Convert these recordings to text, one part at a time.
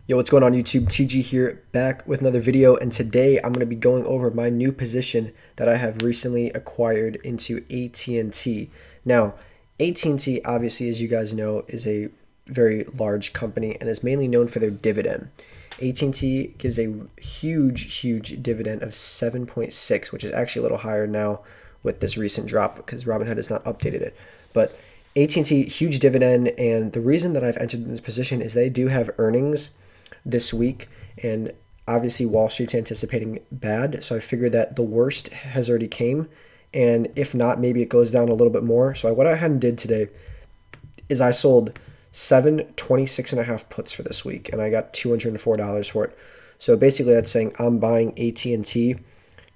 Yo, what's going on YouTube? TG here, back with another video, and today I'm going to be going over my new position that I have recently acquired into AT&T. Now, AT&T, obviously, as you guys know, is a very large company and is mainly known for their dividend. AT&T gives a huge dividend of 7.6, which is actually a little higher now with this recent drop because Robinhood has not updated it. But AT&T, huge dividend, and the reason that I've entered in this position is they do have earnings this week, and obviously Wall Street's anticipating bad, so I figured that the worst has already came, and if not, maybe it goes down a little bit more. So what I had and did today is I sold 7 26.5 puts for this week, and I got $204 for it. So basically that's saying I'm buying AT&T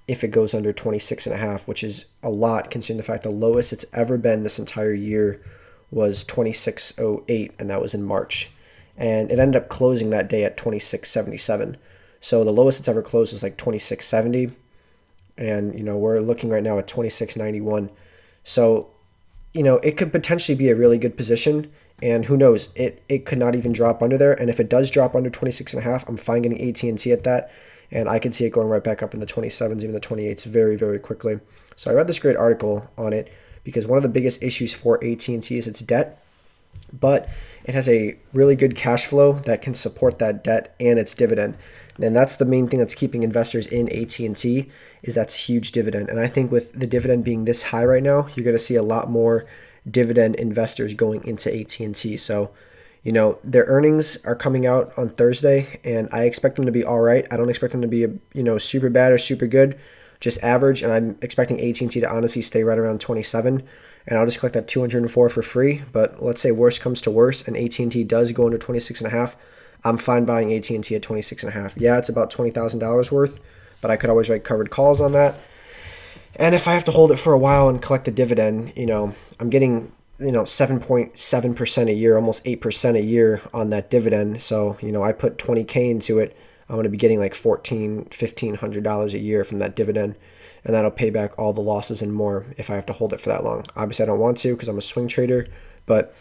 if it goes under 26.5, which is a lot considering the fact the lowest it's ever been this entire year was 26.08, and that was in March. And it ended up closing that day at 26.77. So the lowest it's ever closed is like 26.70, and we're looking right now at 26.91. So it could potentially be a really good position, and who knows, it could not even drop under there. And if it does drop under 26.5, I'm fine getting AT&T at that, and I could see it going right back up in the 27s, even the 28s very quickly. So I read this great article on it because one of the biggest issues for AT&T is its debt, but it has a really good cash flow that can support that debt and its dividend. And that's the main thing that's keeping investors in AT&T, is that's huge dividend. And I think with the dividend being this high right now, you're going to see a lot more dividend investors going into AT&T. So, their earnings are coming out on Thursday, and I expect them to be all right. I don't expect them to be super bad or super good, just average. And I'm expecting AT&T to honestly stay right around 27. And I'll just collect that 204 for free. But let's say worst comes to worst and AT&T does go into 26.5, I'm fine buying AT&T at 26.5. Yeah, it's about $20,000 worth, but I could always write covered calls on that. And if I have to hold it for a while and collect the dividend, I'm getting 7.7% a year, almost 8% a year on that dividend. So I put 20K into it, I'm going to be getting like $1,500 a year from that dividend. And that'll pay back all the losses and more if I have to hold it for that long. Obviously, I don't want to because I'm a swing trader. But,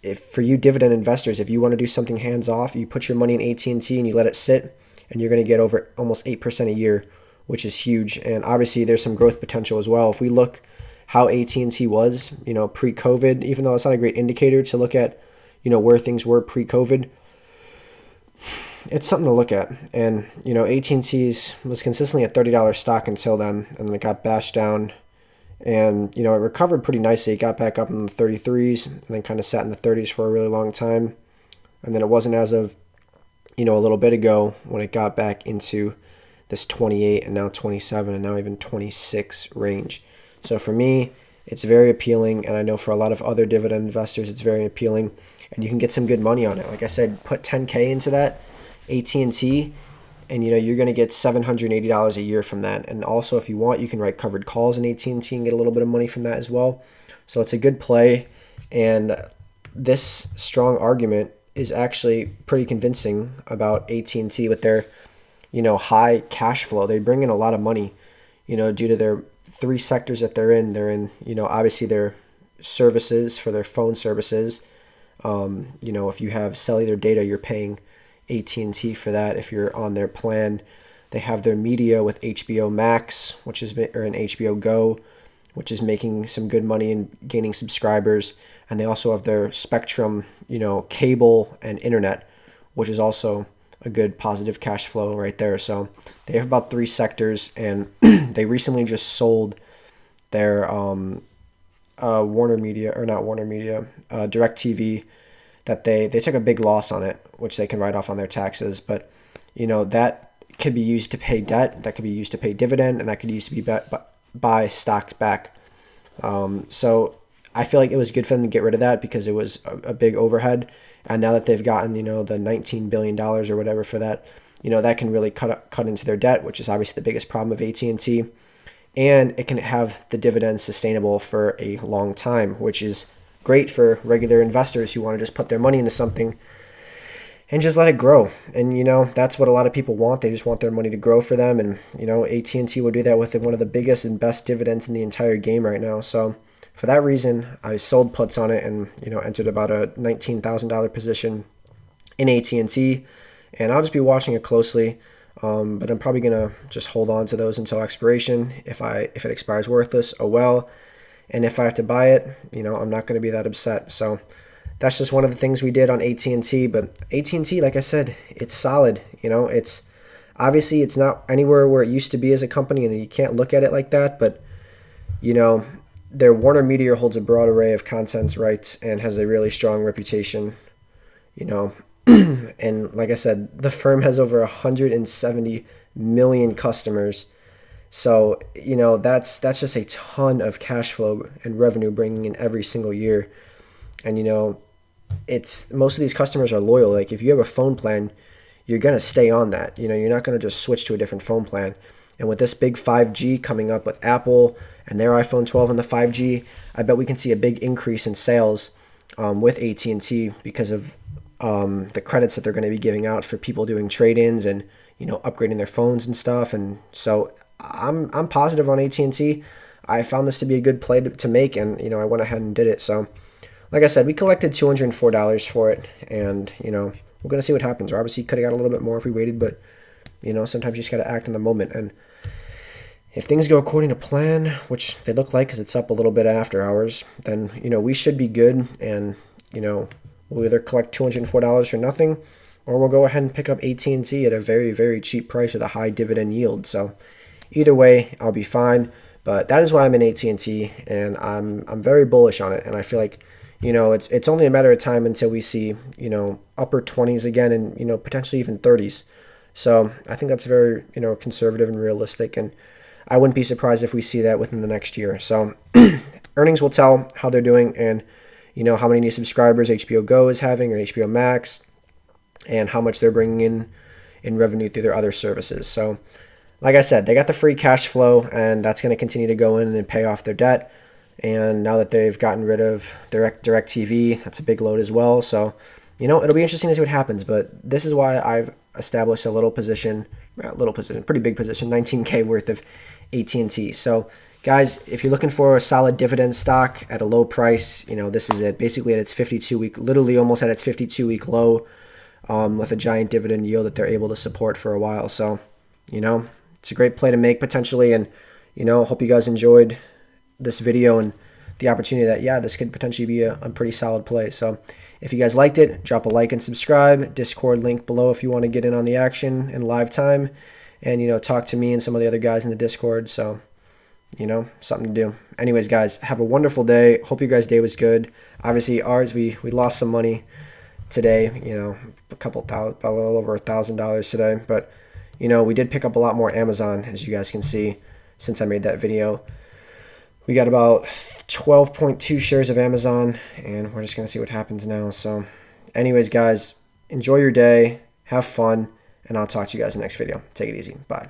if for you dividend investors, if you want to do something hands-off, you put your money in AT&T and you let it sit, and you're going to get over almost 8% a year, which is huge. And obviously, there's some growth potential as well. If we look how AT&T was, pre-COVID, even though it's not a great indicator to look at, where things were pre-COVID, it's something to look at. And AT&T's was consistently a $30 stock until then, and then it got bashed down, and it recovered pretty nicely. It got back up in the 33s and then kind of sat in the 30s for a really long time. And then it wasn't as of a little bit ago when it got back into this 28 and now 27 and now even 26 range. So for me, it's very appealing, and I know for a lot of other dividend investors it's very appealing, and you can get some good money on it. Like I said, put 10K into that AT&T, and you're going to get $780 a year from that. And also, if you want, you can write covered calls in AT&T and get a little bit of money from that as well. So it's a good play, and this strong argument is actually pretty convincing about AT&T with their high cash flow. They bring in a lot of money due to their three sectors that they're in. They're in obviously their services for their phone services. If you have cellular data, you're paying AT&T for that if you're on their plan. They have their media with HBO Max, or an HBO Go, which is making some good money and gaining subscribers. And they also have their Spectrum, cable and internet, which is also a good positive cash flow right there. So they have about three sectors, and they recently just sold their DirecTV, that they took a big loss on it, which they can write off on their taxes. But that could be used to pay debt, that could be used to pay dividend, and that could use to be buy stocks back. So I feel like it was good for them to get rid of that because it was a big overhead. And now that they've gotten the $19 billion or whatever for that, that can really cut into their debt, which is obviously the biggest problem of AT&T. And it can have the dividends sustainable for a long time, which is great for regular investors who want to just put their money into something and just let it grow. And that's what a lot of people want. They just want their money to grow for them, and AT&T will do that with one of the biggest and best dividends in the entire game right now. So for that reason, I sold puts on it and entered about a $19,000 position in AT&T. and I'll just be watching it closely. But I'm probably gonna just hold on to those until expiration. If it expires worthless, oh well. And if I have to buy it, I'm not gonna be that upset. So that's just one of the things we did on AT&T. But AT&T, like I said, it's solid. It's obviously it's not anywhere where it used to be as a company, and you can't look at it like that. But their Warner Media holds a broad array of contents rights and has a really strong reputation. You know, and like I said, the firm has over 170 million customers. So, that's just a ton of cash flow and revenue bringing in every single year. And it's most of these customers are loyal. Like if you have a phone plan, you're going to stay on that. You're not going to just switch to a different phone plan. And with this big 5G coming up with Apple and their iPhone 12 and the 5G, I bet we can see a big increase in sales with AT&T because of the credits that they're going to be giving out for people doing trade-ins and upgrading their phones and stuff. And so I'm positive on AT&T. I found this to be a good play to make, and I went ahead and did it. So like I said, we collected $204 for it, and we're gonna see what happens. Or obviously could have got a little bit more if we waited, but sometimes you just gotta act in the moment. And if things go according to plan, which they look like because it's up a little bit after hours, then we should be good. And we'll either collect $204 for nothing, or we'll go ahead and pick up AT&T at a very, very cheap price with a high dividend yield. So either way, I'll be fine. But that is why I'm in AT&T, and I'm very bullish on it. And I feel like it's only a matter of time until we see upper 20s again, and potentially even 30s. So I think that's very conservative and realistic, and I wouldn't be surprised if we see that within the next year. So earnings will tell how they're doing, and how many new subscribers HBO Go is having, or HBO Max, and how much they're bringing in revenue through their other services. So like I said, they got the free cash flow, and that's going to continue to go in and pay off their debt. And now that they've gotten rid of DirecTV, that's a big load as well. So, it'll be interesting to see what happens. But this is why I've established a pretty big position, 19K worth of AT&T. So, guys, if you're looking for a solid dividend stock at a low price, this is it. Basically at its 52-week, literally almost at its 52-week low, with a giant dividend yield that they're able to support for a while. So, it's a great play to make potentially. And, hope you guys enjoyed this video and the opportunity that this could potentially be a pretty solid play. So if you guys liked it, drop a like and subscribe. Discord link below if you want to get in on the action in live time, and talk to me and some of the other guys in the Discord. So something to do. Anyways, guys, have a wonderful day. Hope your guys' day was good. Obviously ours, we lost some money today, a little over $1,000 today, but we did pick up a lot more Amazon, as you guys can see, since I made that video. We got about 12.2 shares of Amazon, and we're just going to see what happens now. So anyways, guys, enjoy your day, have fun, and I'll talk to you guys in the next video. Take it easy. Bye.